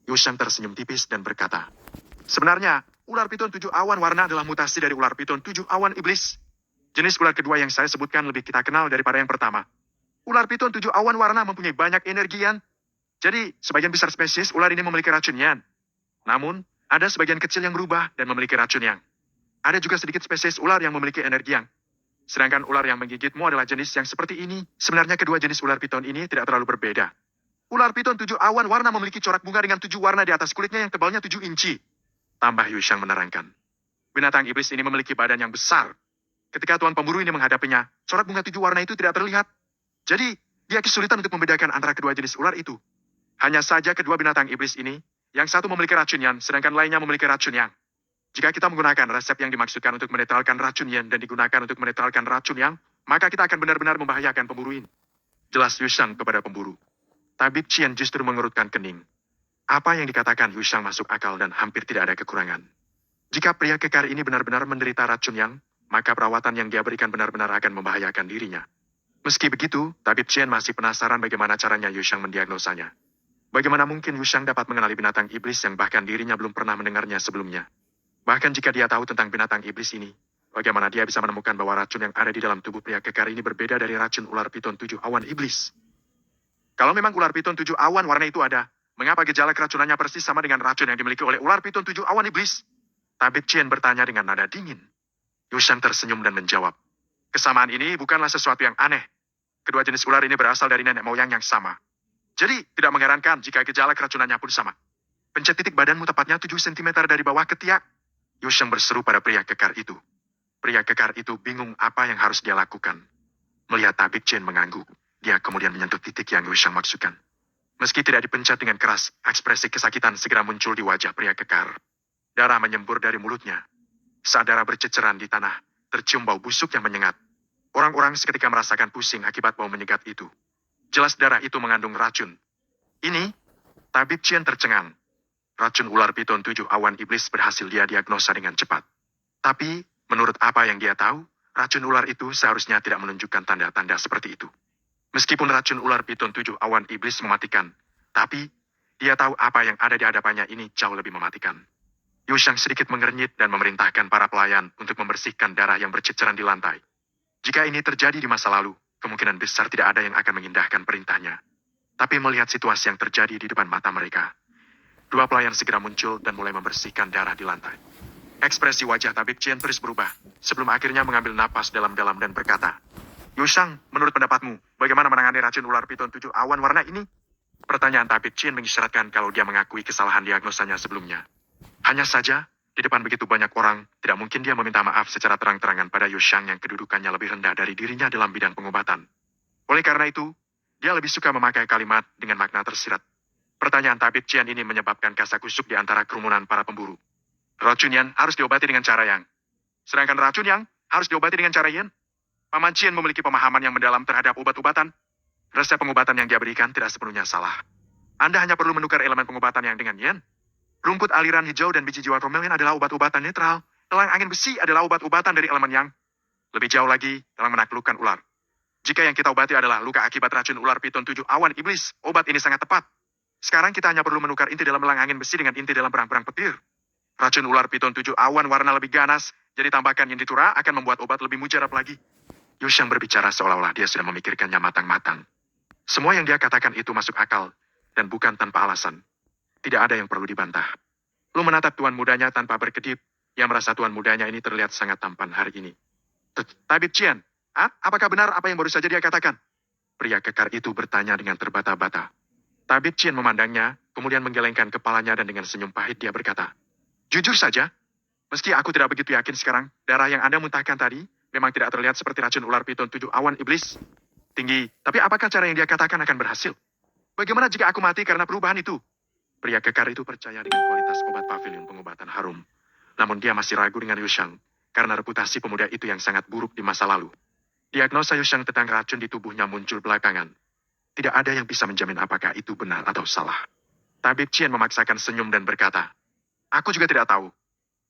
Yushang tersenyum tipis dan berkata, sebenarnya, ular piton 7 awan warna adalah mutasi dari ular piton 7 awan iblis. Jenis ular kedua yang saya sebutkan lebih kita kenal daripada yang pertama. Ular piton 7 awan warna mempunyai banyak energi Yan. Jadi, sebagian besar spesies ular ini memiliki racun Yan. Namun, ada sebagian kecil yang berubah dan memiliki racun Yang. Ada juga sedikit spesies ular yang memiliki energi Yang. Sedangkan ular yang menggigitmu adalah jenis yang seperti ini. Sebenarnya kedua jenis ular piton ini tidak terlalu berbeda. Ular piton 7 awan warna memiliki corak bunga dengan 7 warna di atas kulitnya yang tebalnya 7 inci. Tambah Yushang menerangkan. Binatang iblis ini memiliki badan yang besar. Ketika tuan pemburu ini menghadapinya, corak bunga 7 warna itu tidak terlihat. Jadi, dia kesulitan untuk membedakan antara kedua jenis ular itu. Hanya saja kedua binatang iblis ini, yang satu memiliki racun Yan, sedangkan lainnya memiliki racun Yang. Jika kita menggunakan resep yang dimaksudkan untuk menetralkan racun Yan dan digunakan untuk menetralkan racun Yang, maka kita akan benar-benar membahayakan pemburu ini. Jelas Yushang kepada pemburu. Tabib Qian justru mengerutkan kening. Apa yang dikatakan Yushang masuk akal dan hampir tidak ada kekurangan. Jika pria kekar ini benar-benar menderita racun Yang, maka perawatan yang dia berikan benar-benar akan membahayakan dirinya. Meski begitu, Tabib Qian masih penasaran bagaimana caranya Yushang mendiagnosanya. Bagaimana mungkin Yushang dapat mengenali binatang iblis yang bahkan dirinya belum pernah mendengarnya sebelumnya. Bahkan jika dia tahu tentang binatang iblis ini, bagaimana dia bisa menemukan bahwa racun yang ada di dalam tubuh pria kekar ini berbeda dari racun ular piton 7 awan iblis. Kalau memang ular piton 7 awan warna itu ada, mengapa gejala keracunannya persis sama dengan racun yang dimiliki oleh ular piton 7 awan iblis? Tabib Qian bertanya dengan nada dingin. Yushang tersenyum dan menjawab. Kesamaan ini bukanlah sesuatu yang aneh. Kedua jenis ular ini berasal dari nenek moyang yang sama. Jadi, tidak mengherankan jika gejala keracunannya pun sama. Pencet titik badanmu tepatnya 7 cm dari bawah ketiak. Yushang berseru pada pria kekar itu. Pria kekar itu bingung apa yang harus dia lakukan. Melihat Tabib Qian mengangguk, dia kemudian menyentuh titik yang Yushang maksudkan. Meski tidak dipencet dengan keras, ekspresi kesakitan segera muncul di wajah pria kekar. Darah menyembur dari mulutnya. Saat darah berceceran di tanah, tercium bau busuk yang menyengat. Orang-orang seketika merasakan pusing akibat bau menyegat itu. Jelas darah itu mengandung racun. Ini, Tabib Qian tercengang. Racun ular piton 7 awan iblis berhasil dia diagnosa dengan cepat. Tapi, menurut apa yang dia tahu, racun ular itu seharusnya tidak menunjukkan tanda-tanda seperti itu. Meskipun racun ular piton 7 awan iblis mematikan, tapi dia tahu apa yang ada di hadapannya ini jauh lebih mematikan. Yushang sedikit mengernyit dan memerintahkan para pelayan untuk membersihkan darah yang berceceran di lantai. Jika ini terjadi di masa lalu, kemungkinan besar tidak ada yang akan mengindahkan perintahnya. Tapi melihat situasi yang terjadi di depan mata mereka, dua pelayan segera muncul dan mulai membersihkan darah di lantai. Ekspresi wajah Tabib Qian terus berubah, sebelum akhirnya mengambil napas dalam-dalam dan berkata, Yushang, menurut pendapatmu, bagaimana menangani racun ular piton 7 awan warna ini? Pertanyaan Tabib Qian mengisyaratkan kalau dia mengakui kesalahan diagnosanya sebelumnya. Hanya saja, di depan begitu banyak orang, tidak mungkin dia meminta maaf secara terang-terangan pada Yushang yang kedudukannya lebih rendah dari dirinya dalam bidang pengobatan. Oleh karena itu, dia lebih suka memakai kalimat dengan makna tersirat. Pertanyaan Tabib Qian ini menyebabkan kasakusuk di antara kerumunan para pemburu. Racun Yan harus diobati dengan cara Yang. Sedangkan racun Yang harus diobati dengan cara Yin. Paman Qian memiliki pemahaman yang mendalam terhadap obat-obatan. Resep pengobatan yang dia berikan tidak sepenuhnya salah. Anda hanya perlu menukar elemen pengobatan yang dengan Yin. Rumput aliran hijau dan biji jiwa bromelain adalah obat-obatan netral. Elang angin besi adalah obat-obatan dari elemen Yang. Lebih jauh lagi, dalam menaklukkan ular. Jika yang kita obati adalah luka akibat racun ular piton 7 awan iblis, obat ini sangat tepat. Sekarang kita hanya perlu menukar inti dalam elang angin besi dengan inti dalam perang-perang petir. Racun ular piton 7 awan warna lebih ganas, jadi tambahkan yang ditura akan membuat obat lebih mujarab lagi. Yushang berbicara seolah-olah dia sudah memikirkannya matang-matang. Semua yang dia katakan itu masuk akal, dan bukan tanpa alasan. Tidak ada yang perlu dibantah. Lu menatap tuan mudanya tanpa berkedip, yang merasa tuan mudanya ini terlihat sangat tampan hari ini. Tabib Qian, apakah benar apa yang baru saja dia katakan? Pria kekar itu bertanya dengan terbata-bata. Tabib Qian memandangnya, kemudian menggelengkan kepalanya dan dengan senyum pahit dia berkata, jujur saja, meski aku tidak begitu yakin sekarang, darah yang Anda muntahkan tadi memang tidak terlihat seperti racun ular piton 7 awan iblis. Tinggi, tapi apakah cara yang dia katakan akan berhasil? Bagaimana jika aku mati karena perubahan itu? Pria kekar itu percaya dengan kualitas obat pavilion pengobatan harum. Namun dia masih ragu dengan Yushang, karena reputasi pemuda itu yang sangat buruk di masa lalu. Diagnosa Yushang tentang racun di tubuhnya muncul belakangan. Tidak ada yang bisa menjamin apakah itu benar atau salah. Tabib Qian memaksakan senyum dan berkata, aku juga tidak tahu.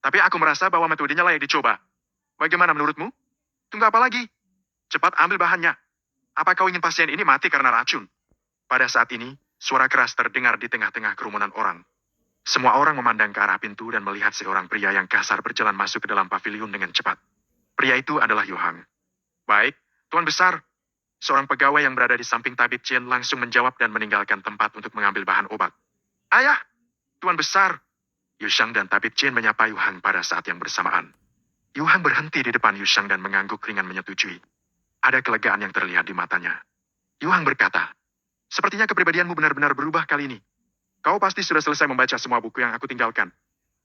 Tapi aku merasa bahwa metodenya layak dicoba. Bagaimana menurutmu? Tunggu apa lagi? Cepat ambil bahannya. Apa kau ingin pasien ini mati karena racun? Pada saat ini, suara keras terdengar di tengah-tengah kerumunan orang. Semua orang memandang ke arah pintu dan melihat seorang pria yang kasar berjalan masuk ke dalam paviliun dengan cepat. Pria itu adalah Yuhang. Baik, Tuan Besar. Seorang pegawai yang berada di samping tabib Chen langsung menjawab dan meninggalkan tempat untuk mengambil bahan obat. Ayah, Tuan Besar. Yushang dan tabib Chen menyapa Yuhang pada saat yang bersamaan. Yuhang berhenti di depan Yushang dan mengangguk ringan menyetujui. Ada kelegaan yang terlihat di matanya. Yuhang berkata, sepertinya kepribadianmu benar-benar berubah kali ini. Kau pasti sudah selesai membaca semua buku yang aku tinggalkan.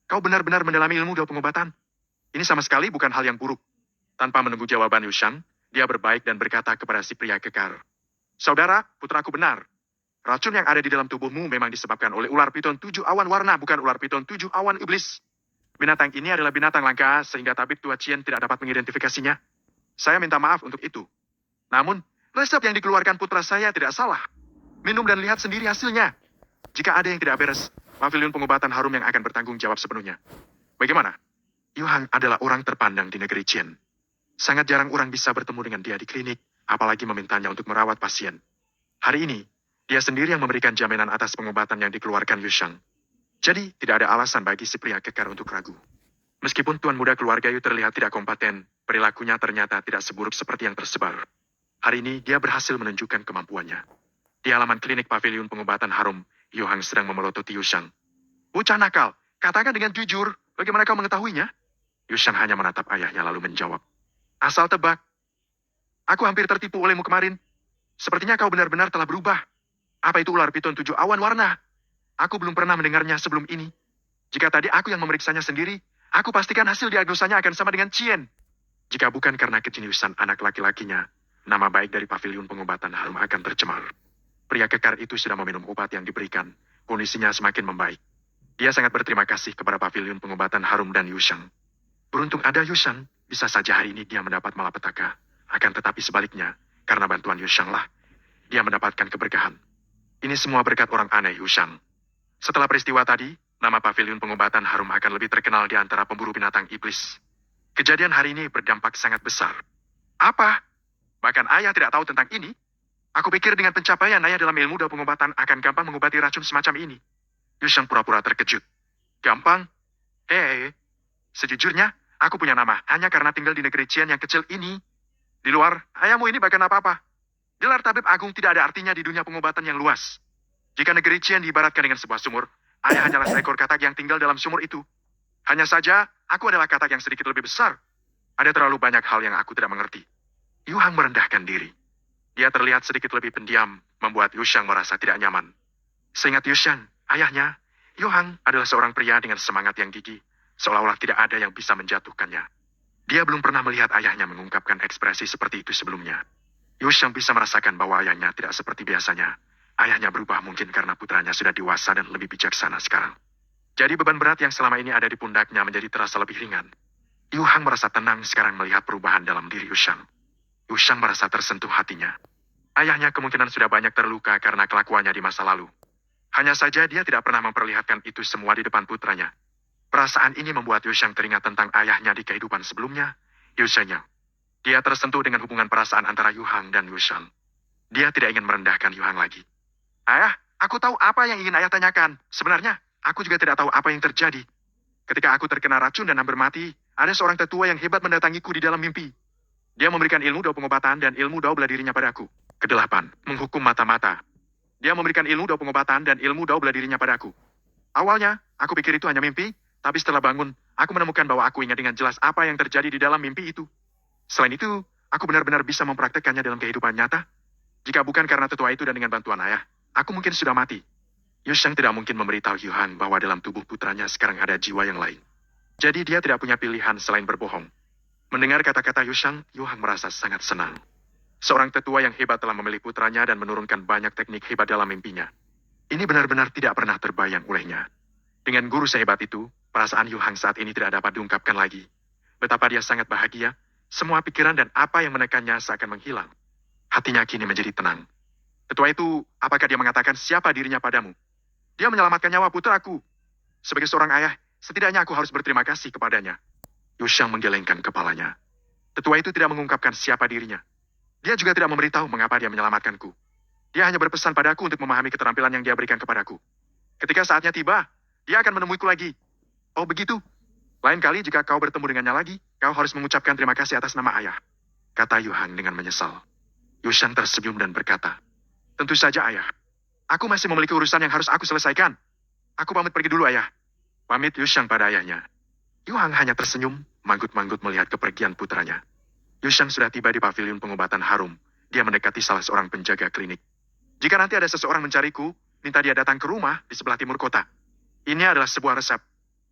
Kau benar-benar mendalami ilmu doa pengobatan. Ini sama sekali bukan hal yang buruk. Tanpa menunggu jawaban Yushang, dia berbaik dan berkata kepada si pria kekar. Saudara, putraku benar. Racun yang ada di dalam tubuhmu memang disebabkan oleh ular piton 7 awan warna, bukan ular piton 7 awan iblis. Binatang ini adalah binatang langka, sehingga tabib tua Qian tidak dapat mengidentifikasinya. Saya minta maaf untuk itu. Namun, resep yang dikeluarkan putra saya tidak salah. Minum dan lihat sendiri hasilnya. Jika ada yang tidak beres, paviliun pengobatan harum yang akan bertanggung jawab sepenuhnya. Bagaimana? Yuhang adalah orang terpandang di negeri Qian. Sangat jarang orang bisa bertemu dengan dia di klinik, apalagi memintanya untuk merawat pasien. Hari ini, dia sendiri yang memberikan jaminan atas pengobatan yang dikeluarkan Yushang. Jadi, tidak ada alasan bagi si pria kekar untuk ragu. Meskipun tuan muda keluarga Yu terlihat tidak kompeten, perilakunya ternyata tidak seburuk seperti yang tersebar. Hari ini, dia berhasil menunjukkan kemampuannya. Di halaman klinik paviliun pengobatan harum, Yuhang sedang memelototi Yushang. Bocah nakal, katakan dengan jujur, bagaimana kau mengetahuinya? Yushang hanya menatap ayahnya lalu menjawab. Asal tebak. Aku hampir tertipu olehmu kemarin. Sepertinya kau benar-benar telah berubah. Apa itu ular piton 7 awan warna? Aku belum pernah mendengarnya sebelum ini. Jika tadi aku yang memeriksanya sendiri, aku pastikan hasil diagnosanya akan sama dengan Qian. Jika bukan karena kejeniusan anak laki-lakinya, nama baik dari paviliun pengobatan harum akan tercemar. Pria kekar itu sudah meminum obat yang diberikan. Kondisinya semakin membaik. Dia sangat berterima kasih kepada paviliun pengobatan harum dan Yushang. Beruntung ada Yushang, bisa saja hari ini dia mendapat malapetaka. Akan tetapi sebaliknya, karena bantuan Yushang lah, dia mendapatkan keberkahan. Ini semua berkat orang aneh Yushang. Setelah peristiwa tadi, nama paviliun pengobatan harum akan lebih terkenal di antara pemburu binatang iblis. Kejadian hari ini berdampak sangat besar. Apa? Bahkan ayah tidak tahu tentang ini. Aku pikir dengan pencapaian ayah dalam ilmu doa pengobatan akan gampang mengobati racun semacam ini. Yushang pura-pura terkejut. Gampang? Sejujurnya, aku punya nama hanya karena tinggal di negeri Qian yang kecil ini. Di luar, ayahmu ini bahkan apa-apa. Gelar tabib agung tidak ada artinya di dunia pengobatan yang luas. Jika negeri Qian diibaratkan dengan sebuah sumur, ayah hanyalah seekor katak yang tinggal dalam sumur itu. Hanya saja, aku adalah katak yang sedikit lebih besar. Ada terlalu banyak hal yang aku tidak mengerti. Yuhang merendahkan diri. Dia terlihat sedikit lebih pendiam, membuat Yushang merasa tidak nyaman. Seingat Yushang, ayahnya, Yuhang adalah seorang pria dengan semangat yang gigih, seolah-olah tidak ada yang bisa menjatuhkannya. Dia belum pernah melihat ayahnya mengungkapkan ekspresi seperti itu sebelumnya. Yushang bisa merasakan bahwa ayahnya tidak seperti biasanya. Ayahnya berubah mungkin karena putranya sudah dewasa dan lebih bijaksana sekarang. Jadi beban berat yang selama ini ada di pundaknya menjadi terasa lebih ringan. Yuhang merasa tenang sekarang melihat perubahan dalam diri Yushang. Yushang merasa tersentuh hatinya. Ayahnya kemungkinan sudah banyak terluka karena kelakuannya di masa lalu. Hanya saja dia tidak pernah memperlihatkan itu semua di depan putranya. Perasaan ini membuat Yushang teringat tentang ayahnya di kehidupan sebelumnya, Yusheng. Dia tersentuh dengan hubungan perasaan antara Yuhang dan Yushang. Dia tidak ingin merendahkan Yuhang lagi. Ayah, aku tahu apa yang ingin ayah tanyakan. Sebenarnya, aku juga tidak tahu apa yang terjadi. Ketika aku terkena racun dan hampir mati, ada seorang tetua yang hebat mendatangiku di dalam mimpi. Dia memberikan ilmu doa pengobatan dan ilmu doa bela dirinya padaku. Kedelapan, menghukum mata-mata. Dia memberikan ilmu doa pengobatan dan ilmu doa bela dirinya padaku. Awalnya, aku pikir itu hanya mimpi, tapi setelah bangun, aku menemukan bahwa aku ingat dengan jelas apa yang terjadi di dalam mimpi itu. Selain itu, aku benar-benar bisa mempraktekkannya dalam kehidupan nyata. Jika bukan karena tetua itu dan dengan bantuan ayah, aku mungkin sudah mati. Yushang tidak mungkin memberitahu Yuhang bahwa dalam tubuh putranya sekarang ada jiwa yang lain. Jadi dia tidak punya pilihan selain berbohong. Mendengar kata-kata Yushang, Yuhang merasa sangat senang. Seorang tetua yang hebat telah memilih putranya dan menurunkan banyak teknik hebat dalam mimpinya. Ini benar-benar tidak pernah terbayang olehnya. Dengan guru sehebat itu, perasaan Yuhang saat ini tidak dapat diungkapkan lagi. Betapa dia sangat bahagia, semua pikiran dan apa yang menekannya seakan menghilang. Hatinya kini menjadi tenang. Tetua itu, apakah dia mengatakan siapa dirinya padamu? Dia menyelamatkan nyawa putraku. Sebagai seorang ayah, setidaknya aku harus berterima kasih kepadanya. Yushang menggelengkan kepalanya. Tetua itu tidak mengungkapkan siapa dirinya. Dia juga tidak memberitahu mengapa dia menyelamatkanku. Dia hanya berpesan padaku untuk memahami keterampilan yang dia berikan kepadaku. Ketika saatnya tiba, Dia akan menemuiku lagi. Oh begitu. Lain kali jika kau bertemu dengannya lagi, kau harus mengucapkan terima kasih atas nama ayah. Kata Yu Hang dengan menyesal. Yushang tersenyum dan berkata, tentu saja ayah. Aku masih memiliki urusan yang harus aku selesaikan. Aku pamit pergi dulu ayah. Pamit Yushang pada ayahnya. Yu Hang hanya tersenyum, manggut-manggut melihat kepergian putranya. Yushang sudah tiba di pavilion pengobatan harum. Dia mendekati salah seorang penjaga klinik. Jika nanti ada seseorang mencariku, minta dia datang ke rumah di sebelah timur kota. Ini adalah sebuah resep.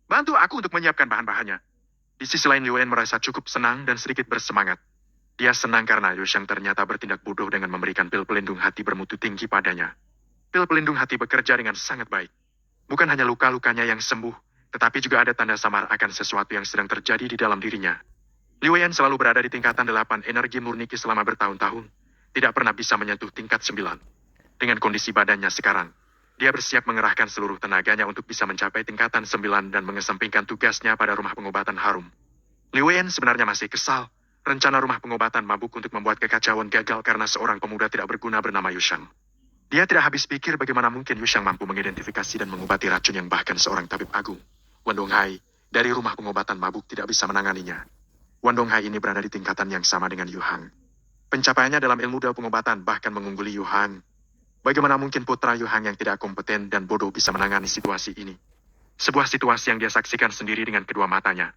Bantu aku untuk menyiapkan bahan-bahannya. Di sisi lain Liu En merasa cukup senang dan sedikit bersemangat. Dia senang karena Yushang ternyata bertindak bodoh dengan memberikan pil pelindung hati bermutu tinggi padanya. Pil pelindung hati bekerja dengan sangat baik. Bukan hanya luka-lukanya yang sembuh, tetapi juga ada tanda samar akan sesuatu yang sedang terjadi di dalam dirinya. Liu En selalu berada di tingkatan 8 energi murni selama bertahun-tahun, tidak pernah bisa menyentuh tingkat 9. Dengan kondisi badannya sekarang, dia bersiap mengerahkan seluruh tenaganya untuk bisa mencapai tingkatan 9 dan mengesampingkan tugasnya pada rumah pengobatan harum. Liu En sebenarnya masih kesal. Rencana rumah pengobatan mabuk untuk membuat kekacauan gagal karena seorang pemuda tidak berguna bernama Yushang. Dia tidak habis pikir bagaimana mungkin Yushang mampu mengidentifikasi dan mengobati racun yang bahkan seorang tabib agung, Wan Donghai, dari rumah pengobatan mabuk tidak bisa menanganinya. Wan Donghai ini berada di tingkatan yang sama dengan Yu Hang. Pencapaiannya dalam ilmu pengobatan bahkan mengungguli Yu Hang. Bagaimana mungkin putra Yu Hang yang tidak kompeten dan bodoh bisa menangani situasi ini? Sebuah situasi yang dia saksikan sendiri dengan kedua matanya.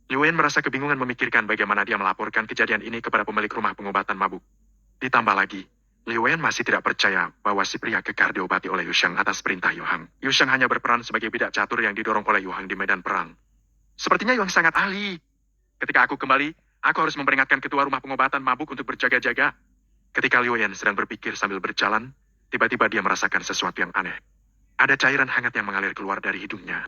Liu En merasa kebingungan memikirkan bagaimana dia melaporkan kejadian ini kepada pemilik rumah pengobatan mabuk. Ditambah lagi, Liu En masih tidak percaya bahwa si pria kekar diobati oleh Yushang atas perintah Yu Hang. Yushang hanya berperan sebagai bidak catur yang didorong oleh Yu Hang di medan perang. Sepertinya Yu Hang sangat ahli. Ketika aku kembali, aku harus memperingatkan ketua rumah pengobatan mabuk untuk berjaga-jaga. Ketika Liu En sedang berpikir sambil berjalan, tiba-tiba dia merasakan sesuatu yang aneh. Ada cairan hangat yang mengalir keluar dari hidungnya.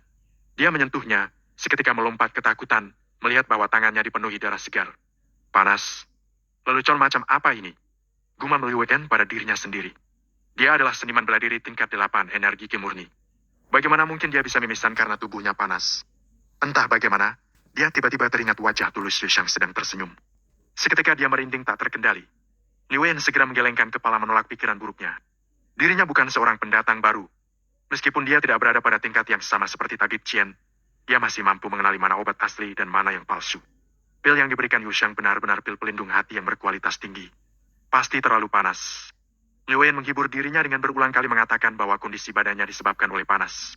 Dia menyentuhnya, seketika melompat ketakutan, melihat bahwa tangannya dipenuhi darah segar. Panas. Lelucon macam apa ini? Gumam Liu En pada dirinya sendiri. Dia adalah seniman bela diri tingkat 8 energi Ki murni. Bagaimana mungkin dia bisa mimisan karena tubuhnya panas? Entah bagaimana, dia tiba-tiba teringat wajah tulus Yushang sedang tersenyum. Seketika dia merinding tak terkendali. Liu En segera menggelengkan kepala menolak pikiran buruknya. Dirinya bukan seorang pendatang baru. Meskipun dia tidak berada pada tingkat yang sama seperti Tabib Qian, dia masih mampu mengenali mana obat asli dan mana yang palsu. Pil yang diberikan Yushang benar-benar pil pelindung hati yang berkualitas tinggi. Pasti terlalu panas. Liu En menghibur dirinya dengan berulang kali mengatakan bahwa kondisi badannya disebabkan oleh panas.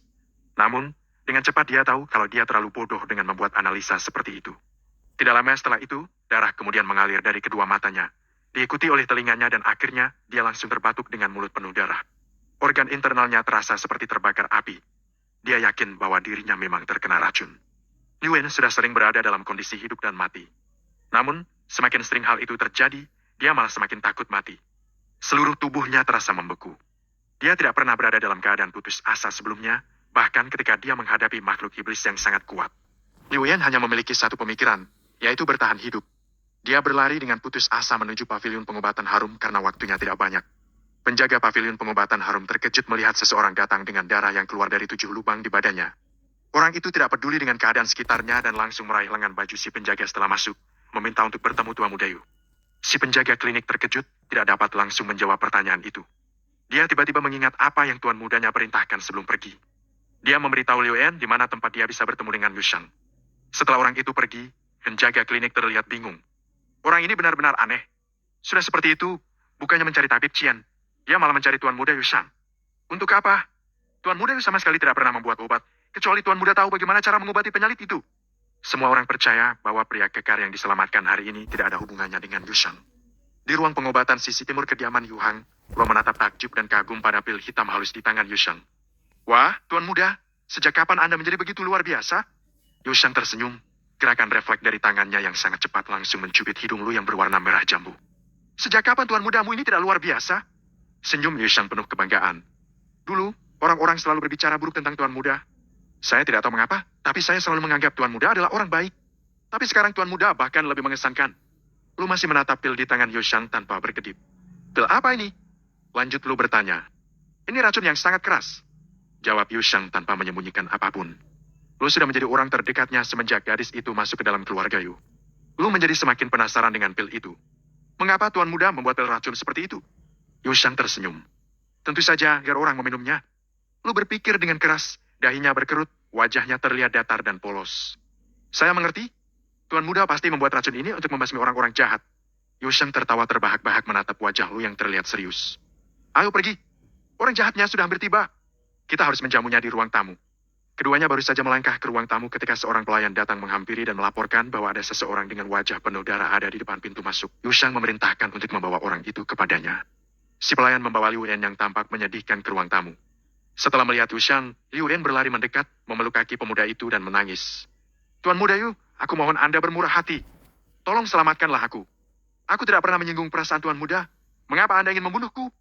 Namun, dengan cepat dia tahu kalau dia terlalu bodoh dengan membuat analisa seperti itu. Tidak lama setelah itu, darah kemudian mengalir dari kedua matanya, diikuti oleh telinganya dan akhirnya dia langsung terbatuk dengan mulut penuh darah. Organ internalnya terasa seperti terbakar api. Dia yakin bahwa dirinya memang terkena racun. Liu En sudah sering berada dalam kondisi hidup dan mati. Namun, semakin sering hal itu terjadi, dia malah semakin takut mati. Seluruh tubuhnya terasa membeku. Dia tidak pernah berada dalam keadaan putus asa sebelumnya, bahkan ketika dia menghadapi makhluk iblis yang sangat kuat. Liu En hanya memiliki satu pemikiran, yaitu bertahan hidup. Dia berlari dengan putus asa menuju pavilion pengobatan harum karena waktunya tidak banyak. Penjaga pavilion pengobatan harum terkejut melihat seseorang datang dengan darah yang keluar dari 7 lubang di badannya. Orang itu tidak peduli dengan keadaan sekitarnya dan langsung meraih lengan baju si penjaga setelah masuk, meminta untuk bertemu Tua Muda Yu. Si penjaga klinik terkejut, tidak dapat langsung menjawab pertanyaan itu. Dia tiba-tiba mengingat apa yang tuan mudanya perintahkan sebelum pergi. Dia memberitahu Liu En di mana tempat dia bisa bertemu dengan Yushang. Setelah orang itu pergi, penjaga klinik terlihat bingung. Orang ini benar-benar aneh. Sudah seperti itu, bukannya mencari Tabib Qian, dia malah mencari Tuan Muda Yushang. Untuk apa? Tuan Muda Yu sama sekali tidak pernah membuat obat, kecuali Tuan Muda tahu bagaimana cara mengobati penyalit itu. Semua orang percaya bahwa pria kekar yang diselamatkan hari ini tidak ada hubungannya dengan Yushang. Di ruang pengobatan sisi timur kediaman Yu Hang, Lo menatap takjub dan kagum pada pil hitam halus di tangan Yushang. Wah, Tuan Muda, sejak kapan Anda menjadi begitu luar biasa? Yushang tersenyum. Gerakan refleks dari tangannya yang sangat cepat langsung mencubit hidung Lu yang berwarna merah jambu. Sejak kapan Tuan Mudamu ini tidak luar biasa? Senyum Yushang penuh kebanggaan. Dulu, orang-orang selalu berbicara buruk tentang Tuan Muda. Saya tidak tahu mengapa, tapi saya selalu menganggap Tuan Muda adalah orang baik. Tapi sekarang Tuan Muda bahkan lebih mengesankan. Lu masih menatap pil di tangan Yushang tanpa berkedip. Pil apa ini? Lanjut Lu bertanya. Ini racun yang sangat keras. Jawab Yushang tanpa menyembunyikan apapun. Lu sudah menjadi orang terdekatnya semenjak gadis itu masuk ke dalam keluarga Yu. Lu menjadi semakin penasaran dengan pil itu. Mengapa Tuan Muda membuat pil racun seperti itu? Yushang tersenyum. Tentu saja agar orang meminumnya. Lu berpikir dengan keras Dahinya berkerut, wajahnya terlihat datar dan polos. Saya mengerti. Tuan muda pasti membuat racun ini untuk membasmi orang-orang jahat. Yu Sheng tertawa terbahak-bahak menatap wajah Lu yang terlihat serius. Ayo pergi. Orang jahatnya sudah hampir tiba. Kita harus menjamunya di ruang tamu. Keduanya baru saja melangkah ke ruang tamu ketika seorang pelayan datang menghampiri dan melaporkan bahwa ada seseorang dengan wajah penuh darah ada di depan pintu masuk. Yu Sheng memerintahkan untuk membawa orang itu kepadanya. Si pelayan membawa Liu En yang tampak menyedihkan ke ruang tamu. Setelah melihat Yu Sheng, Liu En berlari mendekat, memeluk kaki pemuda itu dan menangis. Tuan muda Yu, aku mohon Anda bermurah hati. Tolong selamatkanlah aku. Aku tidak pernah menyinggung perasaan Tuan muda. Mengapa Anda ingin membunuhku?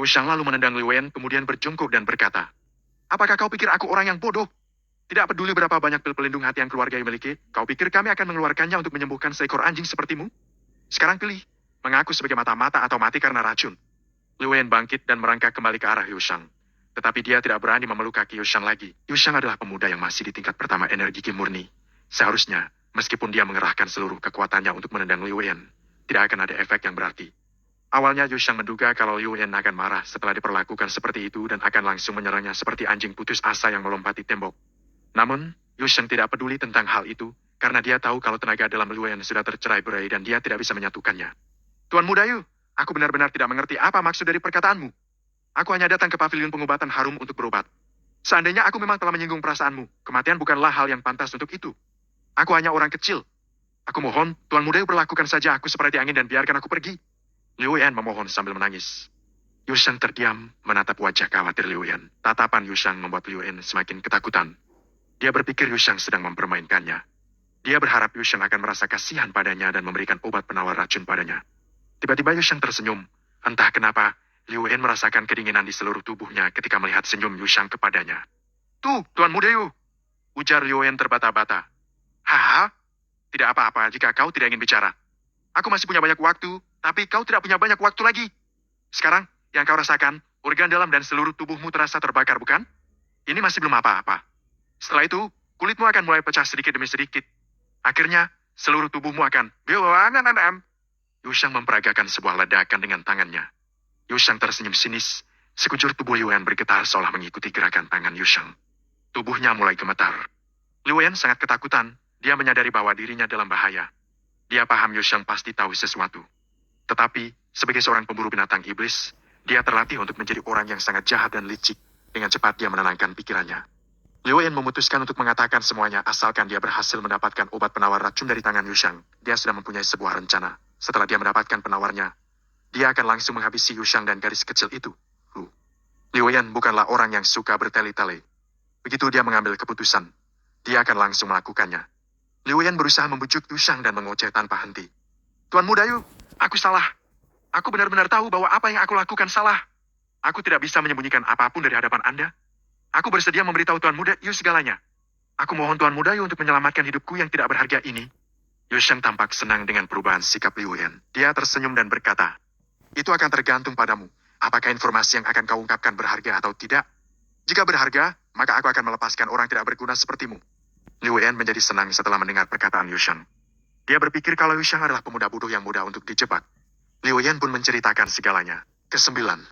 Yu Sheng lalu menendang Liu En, kemudian berjongkok dan berkata, apakah kau pikir aku orang yang bodoh? Tidak peduli berapa banyak pil pelindung hati yang keluarga miliki, kau pikir kami akan mengeluarkannya untuk menyembuhkan seekor anjing sepertimu? Sekarang pilih, mengaku sebagai mata-mata atau mati karena racun. Liu En bangkit dan merangkak kembali ke arah Yu Sheng. Tetapi dia tidak berani memeluk kaki Yu Sheng lagi. Yu Sheng adalah pemuda yang masih di tingkat pertama energi Ki murni. Seharusnya, meskipun dia mengerahkan seluruh kekuatannya untuk menendang Liu En, tidak akan ada efek yang berarti. Awalnya Yu Sheng menduga kalau Liu En akan marah setelah diperlakukan seperti itu dan akan langsung menyerangnya seperti anjing putus asa yang melompati tembok. Namun, Yu Sheng tidak peduli tentang hal itu, karena dia tahu kalau tenaga dalam Liu En sudah tercerai-berai dan dia tidak bisa menyatukannya. Tuan muda Yu, aku benar-benar tidak mengerti apa maksud dari perkataanmu. Aku hanya datang ke pavilion pengobatan harum untuk berobat. Seandainya aku memang telah menyinggung perasaanmu, kematian bukanlah hal yang pantas untuk itu. Aku hanya orang kecil. Aku mohon, Tuan muda Yu perlakukan saja aku seperti angin dan biarkan aku pergi. Liu En memohon sambil menangis. Yu Sheng terdiam, menatap wajah khawatir Liu En. Tatapan Yu Sheng membuat Liu En semakin ketakutan. Dia berpikir Yu Sheng sedang mempermainkannya. Dia berharap Yu Sheng akan merasa kasihan padanya dan memberikan obat penawar racun padanya. Tiba-tiba Yu Sheng tersenyum. Entah kenapa, Liu En merasakan kedinginan di seluruh tubuhnya ketika melihat senyum Yu Sheng kepadanya. Tuh, Tuan muda Yu, ujar Liu En terbata-bata. Haha, tidak apa-apa jika kau tidak ingin bicara. Aku masih punya banyak waktu, tapi kau tidak punya banyak waktu lagi. Sekarang, yang kau rasakan, organ dalam dan seluruh tubuhmu terasa terbakar, bukan? Ini masih belum apa-apa. Setelah itu, kulitmu akan mulai pecah sedikit demi sedikit. Akhirnya, seluruh tubuhmu akan... Yu Sheng memperagakan sebuah ledakan dengan tangannya. Yu Sheng tersenyum sinis. Sekujur tubuh Liu En bergetar seolah mengikuti gerakan tangan Yu Sheng. Tubuhnya mulai gemetar. Liu En sangat ketakutan. Dia menyadari bahwa dirinya dalam bahaya. Dia paham Yu Sheng pasti tahu sesuatu. Tetapi, sebagai seorang pemburu binatang iblis, dia terlatih untuk menjadi orang yang sangat jahat dan licik. Dengan cepat dia menenangkan pikirannya. Liu En memutuskan untuk mengatakan semuanya asalkan dia berhasil mendapatkan obat penawar racun dari tangan Yu Sheng. Dia sudah mempunyai sebuah rencana. Setelah dia mendapatkan penawarnya, dia akan langsung menghabisi Yu Sheng dan gadis kecil itu. Liu En bukanlah orang yang suka bertele-tele. Begitu dia mengambil keputusan, dia akan langsung melakukannya. Liu En berusaha membujuk Yu Sheng dan mengoceh tanpa henti. Tuan muda Yu, aku salah. Aku benar-benar tahu bahwa apa yang aku lakukan salah. Aku tidak bisa menyembunyikan apapun dari hadapan Anda. Aku bersedia memberitahu Tuan muda Yu segalanya. Aku mohon Tuan muda Yu untuk menyelamatkan hidupku yang tidak berharga ini. Yu Sheng tampak senang dengan perubahan sikap Liu En. Dia tersenyum dan berkata, itu akan tergantung padamu. Apakah informasi yang akan kau ungkapkan berharga atau tidak? Jika berharga, maka aku akan melepaskan orang tidak berguna sepertimu. Liu En menjadi senang setelah mendengar perkataan Yu Sheng. Dia berpikir kalau Yu Sheng adalah pemuda bodoh yang mudah untuk dijebak. Liu En pun menceritakan segalanya. Kesembilan.